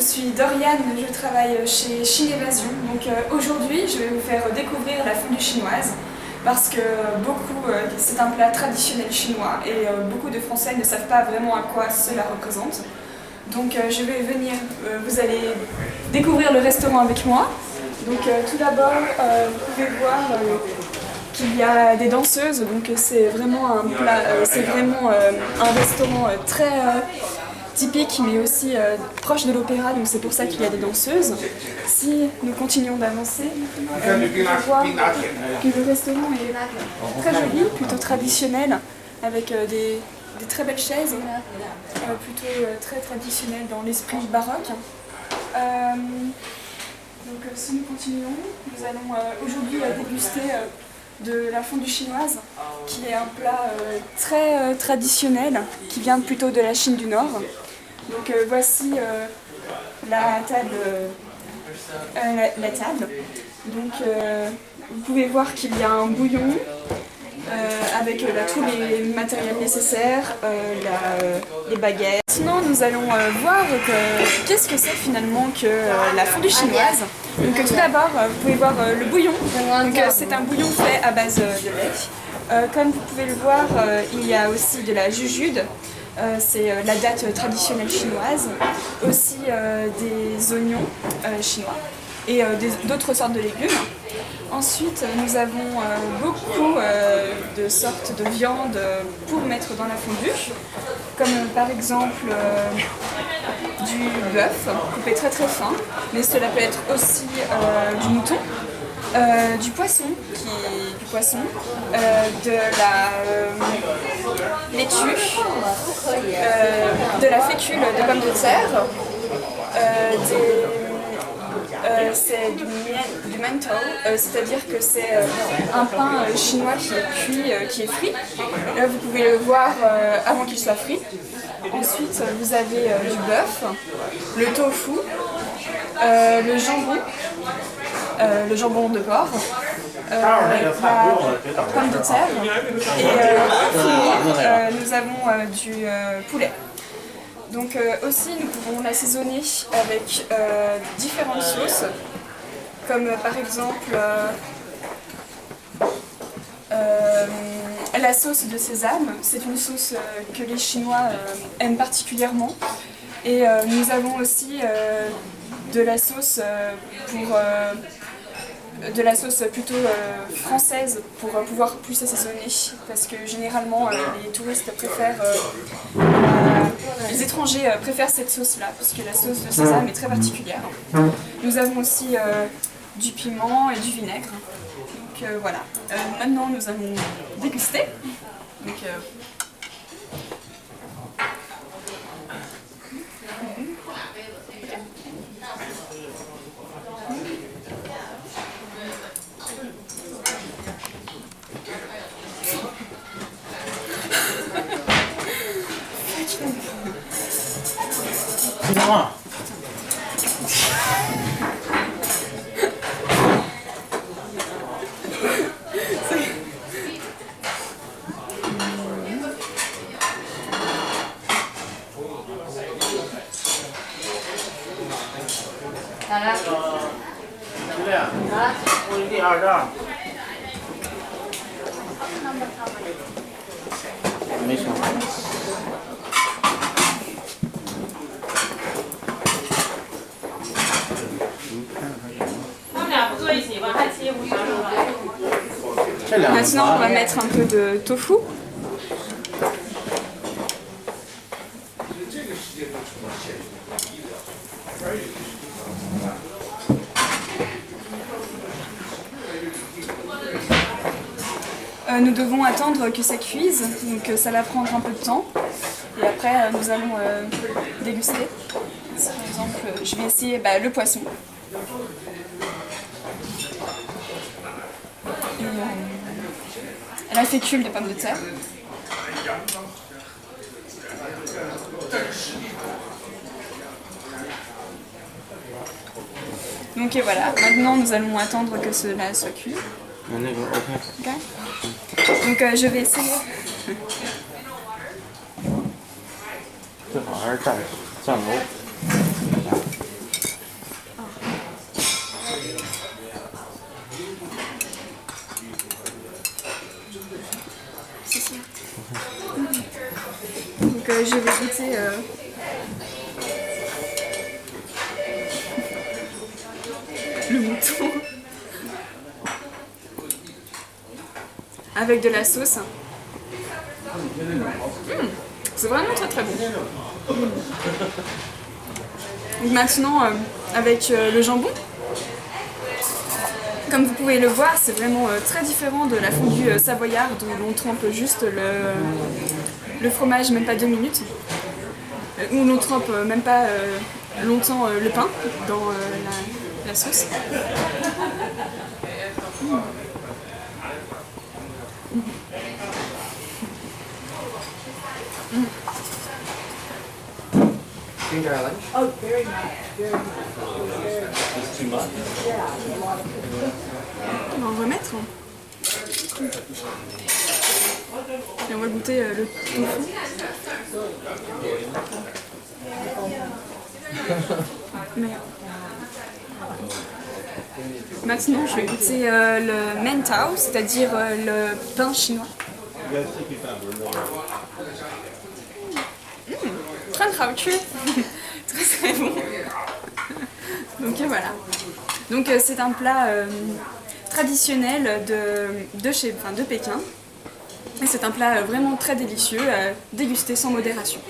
suis Doriane, je travaille chez Chine Évasion. Donc aujourd'hui, je vais vous faire découvrir la fondue chinoise parce que c'est un plat traditionnel chinois et beaucoup de Français ne savent pas vraiment à quoi cela représente. Donc je vais venir, vous allez découvrir le restaurant avec moi. Donc tout d'abord, vous pouvez voir qu'il y a des danseuses, donc c'est vraiment un plat, c'est vraiment un restaurant très typique mais aussi proche de l'opéra, donc c'est pour ça qu'il y a des danseuses. Si nous continuons d'avancer, on peut voir que le restaurant est très joli, plutôt traditionnel, avec des très belles chaises, plutôt très traditionnelles dans l'esprit baroque. Donc si nous continuons, nous allons aujourd'hui déguster de la fondue chinoise, qui est un plat très traditionnel, qui vient plutôt de la Chine du Nord. Donc voici la table. Donc vous pouvez voir qu'il y a un bouillon avec tous les matériels nécessaires, les baguettes. Sinon nous allons voir qu'est-ce que c'est finalement que la fondue chinoise. Donc tout d'abord vous pouvez voir le bouillon. Donc c'est un bouillon fait à base de lait. Comme vous pouvez le voir, il y a aussi de la jujude. C'est la date traditionnelle chinoise, aussi des oignons chinois et d'autres sortes de légumes. Ensuite, nous avons beaucoup de sortes de viande pour mettre dans la fondue, comme par exemple du bœuf coupé très très fin, mais cela peut être aussi du mouton. Du poisson, de la laitue, de la fécule de pommes de terre, c'est du mantou, c'est-à-dire que c'est un pain chinois qui est cuit, qui est frit. Là, vous pouvez le voir avant qu'il soit frit. Ensuite, vous avez du bœuf, le tofu, le jambon de porc, la pomme de terre et nous avons du poulet. Donc aussi nous pouvons l'assaisonner avec différentes sauces, comme par exemple la sauce de sésame. C'est une sauce que les Chinois aiment particulièrement. Et nous avons aussi de la sauce plutôt française pour pouvoir plus assaisonner, parce que généralement les touristes préfèrent, les étrangers préfèrent cette sauce-là, parce que la sauce de sésame est très particulière. Nous avons aussi du piment et du vinaigre. Donc voilà. Maintenant nous allons déguster. Donc, Maintenant, on va mettre un peu de tofu. Nous devons attendre que ça cuise, donc ça va prendre un peu de temps. Et après, nous allons déguster. Par exemple, je vais essayer le poisson. Et la fécule de pommes de terre. Donc et voilà, maintenant nous allons attendre que cela soit cuit. Okay. Donc je vais essayer. 最好还是蘸酱油。je vais goûter le mouton avec de la sauce. C'est vraiment très très bon. Donc maintenant, avec le jambon, comme vous pouvez le voir, c'est vraiment très différent de la fondue savoyarde où l'on trempe juste le fromage, même pas 2 minutes, où l'on trempe même pas longtemps le pain dans la sauce. Drink our lunch? Oh, very much, very much. It's too much. Yeah, a lot of people. On va en remettre. Et on va goûter le tofu. Mais maintenant, je vais goûter le mentao, c'est-à-dire le pain chinois. Très très très très bon. Donc voilà. Donc c'est un plat traditionnel de Pékin. Et c'est un plat vraiment très délicieux à déguster sans modération.